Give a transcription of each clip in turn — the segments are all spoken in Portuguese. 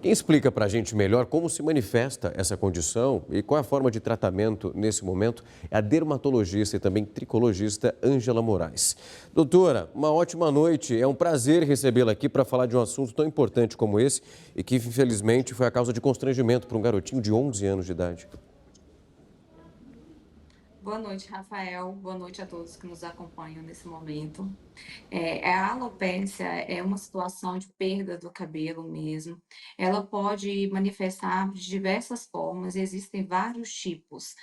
Quem explica para a gente melhor como se manifesta essa condição e qual é a forma de tratamento nesse momento é a dermatologista e também tricologista Ângela Moraes. Doutora, uma ótima noite. É um prazer recebê-la aqui para falar de um assunto tão importante como esse e que, infelizmente, foi a causa de constrangimento para um garotinho de 11 anos de idade. Boa noite, Rafael. Boa noite a todos que nos acompanham nesse momento. A alopécia é uma situação de perda do cabelo mesmo. Ela pode manifestar de diversas formas, existem vários tipos.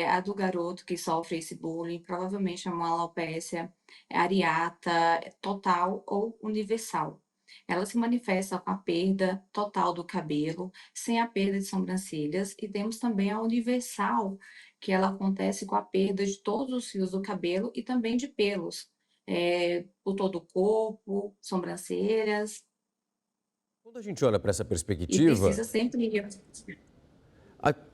A do garoto que sofre esse bullying provavelmente é uma alopécia areata, total ou universal. Ela se manifesta com a perda total do cabelo, sem a perda de sobrancelhas, e temos também a universal, que ela acontece com a perda de todos os fios do cabelo e também de pelos, por todo o corpo, sobrancelhas, Quando a gente olha para essa e perspectiva, precisa sempre.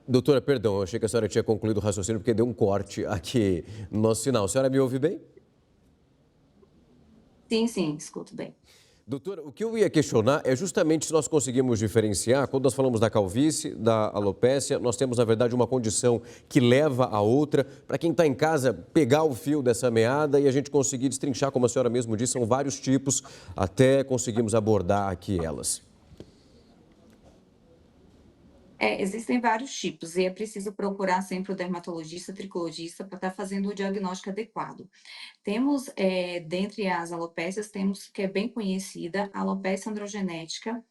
doutora, perdão, eu achei que a senhora tinha concluído o raciocínio porque deu um corte aqui no nosso sinal. A senhora me ouve bem? Sim, sim, escuto bem. Doutora, o que eu ia questionar é justamente se nós conseguimos diferenciar, quando nós falamos da calvície, da alopécia, nós temos, na verdade, uma condição que leva a outra. Para quem está em casa, pegar o fio dessa meada e a gente conseguir destrinchar, como a senhora mesmo disse, são vários tipos, até conseguimos abordar aqui elas. Existem vários tipos e é preciso procurar sempre o dermatologista, tricologista, para estar fazendo o diagnóstico adequado. Temos, dentre as alopécias, temos que é bem conhecida, a alopecia androgenética,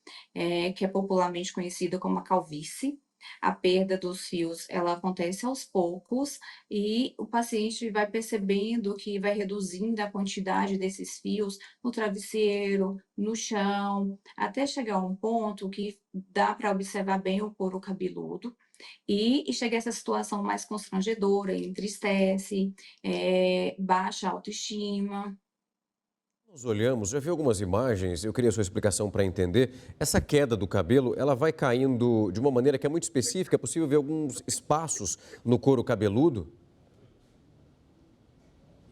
que é popularmente conhecida como a calvície. A perda dos fios, ela acontece aos poucos e o paciente vai percebendo que vai reduzindo a quantidade desses fios no travesseiro, no chão, até chegar a um ponto que dá para observar bem o couro cabeludo e chega a essa situação mais constrangedora, entristece, baixa autoestima. Nós olhamos, já vi algumas imagens, eu queria a sua explicação para entender. Essa queda do cabelo, ela vai caindo de uma maneira que é muito específica, é possível ver alguns espaços no couro cabeludo?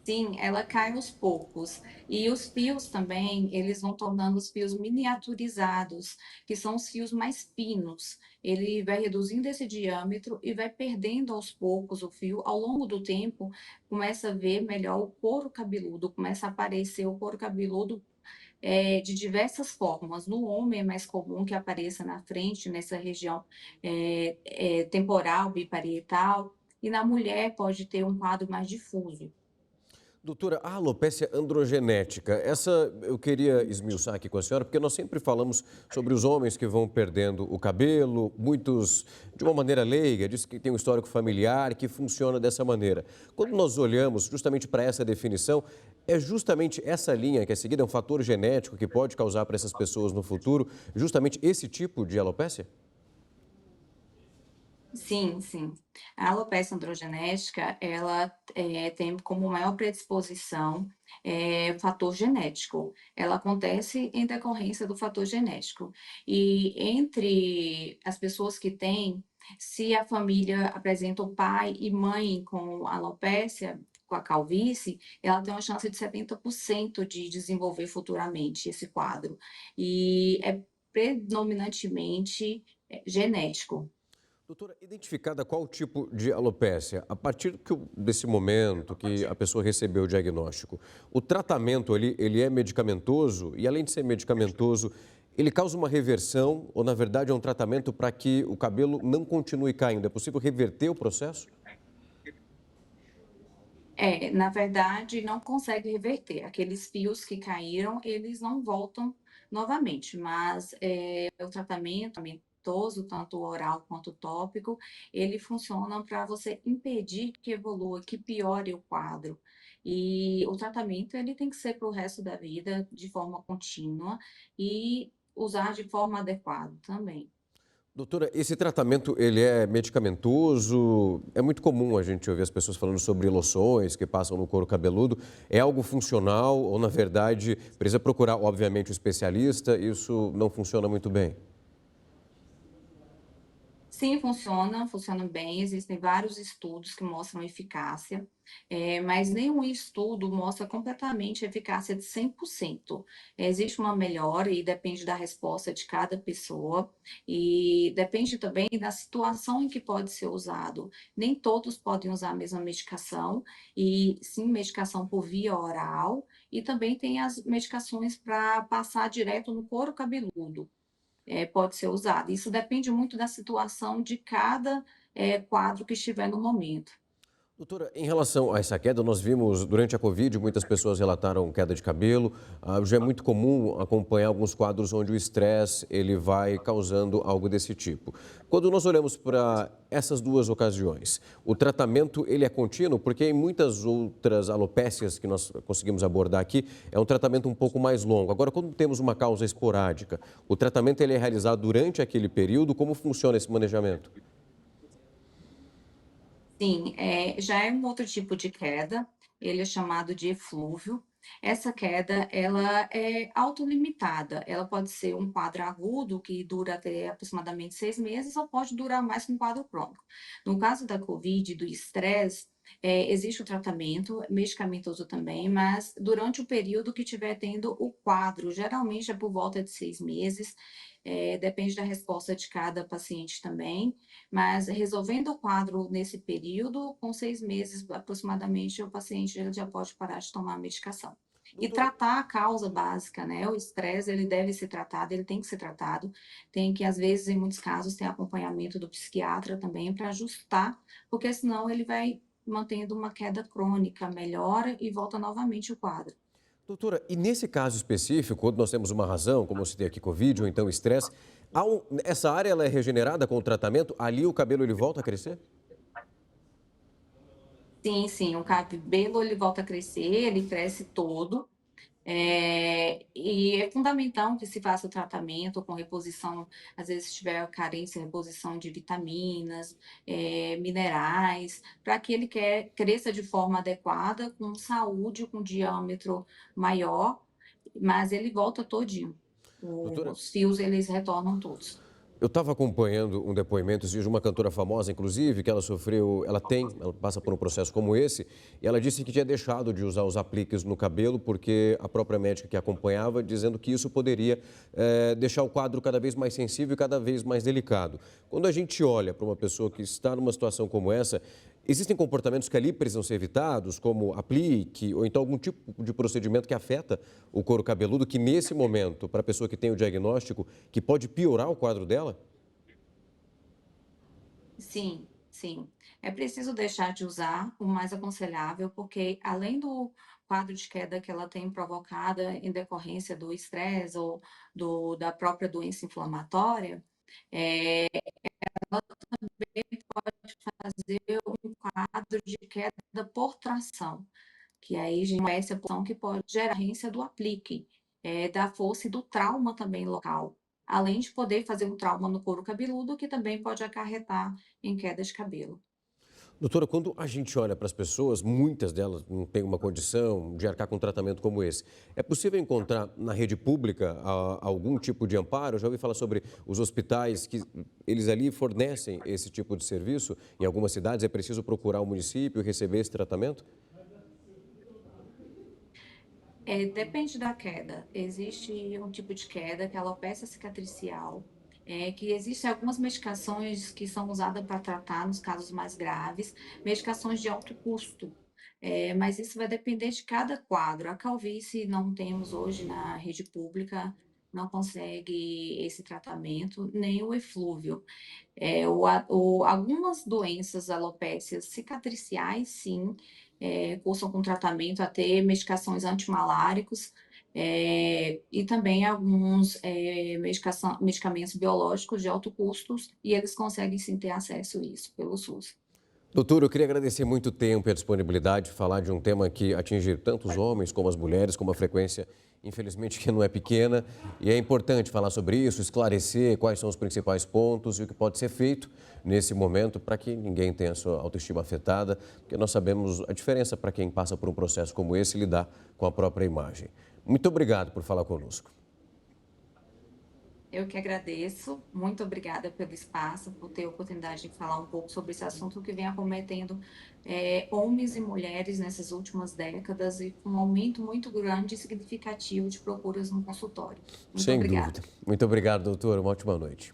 Sim, ela cai aos poucos. E os fios também, eles vão tornando os fios miniaturizados, que são os fios mais finos. Ele vai reduzindo esse diâmetro e vai perdendo aos poucos o fio. Ao longo do tempo, começa a ver melhor o couro cabeludo, começa a aparecer o couro cabeludo de diversas formas. No homem é mais comum que apareça na frente, nessa região temporal, biparietal, e na mulher pode ter um quadro mais difuso. Doutora, a alopécia androgenética, essa eu queria esmiuçar aqui com a senhora, porque nós sempre falamos sobre os homens que vão perdendo o cabelo, muitos, de uma maneira leiga, diz que tem um histórico familiar que funciona dessa maneira. Quando nós olhamos justamente para essa definição, é justamente essa linha que é seguida, é um fator genético que pode causar para essas pessoas no futuro, justamente esse tipo de alopécia? Sim, sim. A alopecia androgenética, ela, tem como maior predisposição, o fator genético. Ela acontece em decorrência do fator genético. E entre as pessoas que têm, se a família apresenta o pai e mãe com alopecia, com a calvície, ela tem uma chance de 70% de desenvolver futuramente esse quadro. E é predominantemente, genético. Doutora, identificada qual tipo de alopécia, a partir desse momento que a pessoa recebeu o diagnóstico, o tratamento ali, ele é medicamentoso e além de ser medicamentoso, ele causa uma reversão ou na verdade é um tratamento para que o cabelo não continue caindo? É possível reverter o processo? Na verdade, não consegue reverter. Aqueles fios que caíram, eles não voltam novamente, mas, o tratamento medicamentoso, tanto oral quanto tópico, ele funciona para você impedir que evolua, que piore o quadro. E o tratamento, ele tem que ser para o resto da vida, de forma contínua, e usar de forma adequada também. Doutora, esse tratamento ele é medicamentoso? É muito comum a gente ouvir as pessoas falando sobre loções que passam no couro cabeludo. É algo funcional ou, na verdade, precisa procurar, obviamente, um especialista? Isso não funciona muito bem. Sim, funciona bem. Existem vários estudos que mostram eficácia, mas nenhum estudo mostra completamente a eficácia de 100%. Existe uma melhora e depende da resposta de cada pessoa, e depende também da situação em que pode ser usado. Nem todos podem usar a mesma medicação, e sim medicação por via oral, e também tem as medicações para passar direto no couro cabeludo, pode ser usado. Isso depende muito da situação de cada, quadro que estiver no momento. Doutora, em relação a essa queda, nós vimos durante a Covid, muitas pessoas relataram queda de cabelo. Já é muito comum acompanhar alguns quadros onde o estresse ele vai causando algo desse tipo. Quando nós olhamos para essas duas ocasiões, o tratamento ele é contínuo, porque em muitas outras alopécias que nós conseguimos abordar aqui, é um tratamento um pouco mais longo. Agora, quando temos uma causa esporádica, o tratamento ele é realizado durante aquele período, como funciona esse manejamento? Sim, já é um outro tipo de queda, ele é chamado de eflúvio. Essa queda, ela é autolimitada, ela pode ser um quadro agudo, que dura até aproximadamente 6 meses, ou pode durar mais que um quadro crônico. No caso da Covid e do estresse, existe o tratamento medicamentoso também, mas durante o período que estiver tendo o quadro, geralmente é por volta de 6 meses, depende da resposta de cada paciente também, mas resolvendo o quadro nesse período, com 6 meses aproximadamente, o paciente ele já pode parar de tomar a medicação. E Doutora, tratar a causa básica, né, o estresse ele deve ser tratado, ele tem que ser tratado, tem que às vezes, em muitos casos, ter acompanhamento do psiquiatra também para ajustar, porque senão ele vai mantendo uma queda crônica, melhora e volta novamente o quadro. Doutora, e nesse caso específico, quando nós temos uma razão, como eu citei aqui, Covid ou então estresse, essa área ela é regenerada com o tratamento? Ali o cabelo ele volta a crescer? Sim, sim, o cabelo ele volta a crescer, ele cresce todo. E é fundamental que se faça o tratamento com reposição, às vezes se tiver carência, reposição de vitaminas, minerais, para que ele cresça de forma adequada, com saúde, com diâmetro maior, mas ele volta todinho. Doutora, Os fios, eles retornam todos. eu estava acompanhando um depoimento esses dias de uma cantora famosa, inclusive, que ela sofreu, ela passa por um processo como esse, e ela disse que tinha deixado de usar os apliques no cabelo porque a própria médica que acompanhava dizendo que isso poderia deixar o quadro cada vez mais sensível e cada vez mais delicado. Quando a gente olha para uma pessoa que está numa situação como essa, existem comportamentos que ali precisam ser evitados, como aplique ou então algum tipo de procedimento que afeta o couro cabeludo, que nesse momento, para a pessoa que tem o diagnóstico, que pode piorar o quadro dela? Sim, sim. É preciso deixar de usar, o mais aconselhável, porque além do quadro de queda que ela tem provocada em decorrência do estresse ou da própria doença inflamatória, eh, pode fazer um quadro de queda por tração, que aí já é essa posição que pode gerar carência do aplique, da força e do trauma também local, além de poder fazer um trauma no couro cabeludo, que também pode acarretar em queda de cabelo. Doutora, quando a gente olha para as pessoas, muitas delas não têm uma condição de arcar com um tratamento como esse. É possível encontrar na rede pública algum tipo de amparo? Eu já ouvi falar sobre os hospitais que eles ali fornecem esse tipo de serviço. Em algumas cidades é preciso procurar o município e receber esse tratamento? Depende da queda. Existe um tipo de queda que é a alopecia cicatricial, que existem algumas medicações que são usadas para tratar nos casos mais graves, medicações de alto custo, mas isso vai depender de cada quadro. A calvície não temos hoje na rede pública, não consegue esse tratamento, nem o eflúvio. Algumas doenças alopécias cicatriciais, sim, cursam com tratamento até medicações antimaláricos, e também alguns medicamentos biológicos de alto custo, e eles conseguem sim ter acesso a isso pelo SUS. Doutor, eu queria agradecer muito o tempo e a disponibilidade de falar de um tema que atinge tanto os homens como as mulheres, com uma frequência, infelizmente, que não é pequena. E é importante falar sobre isso, esclarecer quais são os principais pontos e o que pode ser feito nesse momento para que ninguém tenha a sua autoestima afetada, porque nós sabemos a diferença para quem passa por um processo como esse lidar com a própria imagem. Muito obrigado por falar conosco. Eu que agradeço. Muito obrigada pelo espaço, por ter a oportunidade de falar um pouco sobre esse assunto que vem acometendo homens e mulheres nessas últimas décadas e com um aumento muito grande e significativo de procuras no consultório. Muito Sem dúvida. obrigada. Muito obrigado, doutor. Uma ótima noite.